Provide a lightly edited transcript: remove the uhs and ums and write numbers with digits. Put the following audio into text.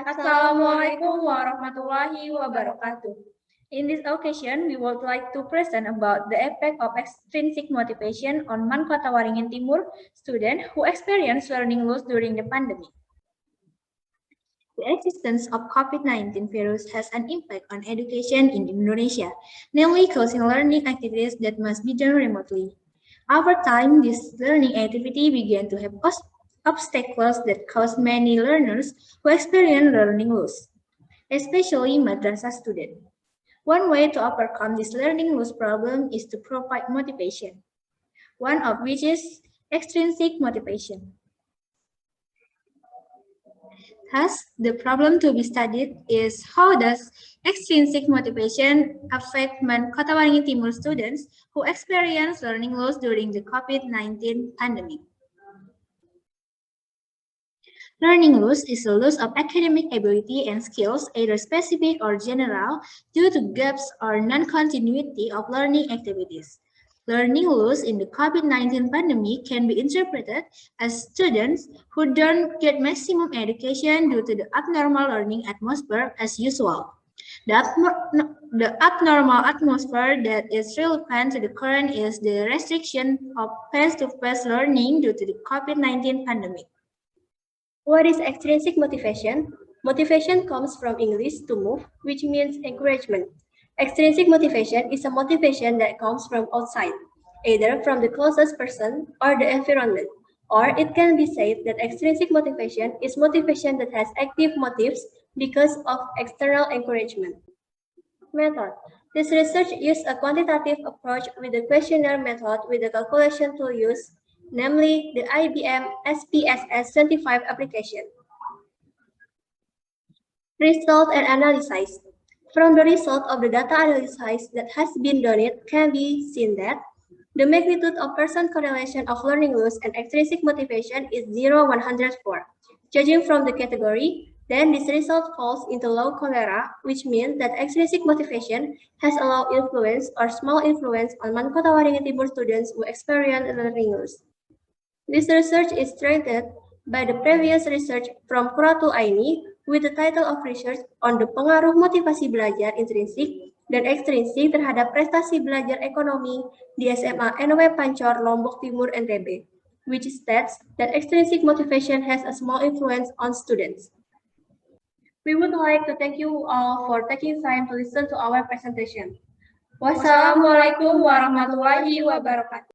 Assalamualaikum warahmatullahi wabarakatuh. In this occasion, we would like to present about the effect of extrinsic motivation on MAN Kotawaringin Timur students who experienced learning loss during the pandemic. The existence of COVID-19 virus has an impact on education in Indonesia, namely causing learning activities that must be done remotely. Over time, this learning activity began to have obstacles that caused many learners who experience learning loss, especially madrasah students. One way to overcome this learning loss problem is to provide motivation, one of which is extrinsic motivation. Thus, the problem to be studied is how does extrinsic motivation affect MAN Kotawaringin Timur students who experience learning loss during the COVID-19 pandemic. Learning loss is a loss of academic ability and skills, either specific or general, due to gaps or non-continuity of learning activities. Learning loss in the COVID-19 pandemic can be interpreted as students who don't get maximum education due to the abnormal learning atmosphere as usual. The abnormal atmosphere that is relevant to the current is the restriction of face-to-face learning due to the COVID-19 pandemic. What is extrinsic motivation? Motivation comes from English to move, which means encouragement. Extrinsic motivation is a motivation that comes from outside, either from the closest person or the environment. Or it can be said that extrinsic motivation is motivation that has active motives because of external encouragement. Method. This research used a quantitative approach with the questionnaire method with the calculation tool used, namely the IBM SPSS 25 application. Result and analysis. From the result of the data analysis that has been done, it can be seen that the magnitude of percent correlation of learning loss and extrinsic motivation is 0,104. Judging from the category, then this result falls into low cholera, which means that extrinsic motivation has a low influence or small influence on MAN Kotawaringin Timur students who experience learning loss. This research is strengthened by the previous research from Quratul Aini with the title of research on the pengaruh motivasi belajar intrinsik dan ekstrinsik terhadap prestasi belajar ekonomi di SMA NW Pancor, Lombok Timur, NTB, which states that extrinsic motivation has a small influence on students. We would like to thank you all for taking time to listen to our presentation. Wassalamualaikum warahmatullahi wabarakatuh.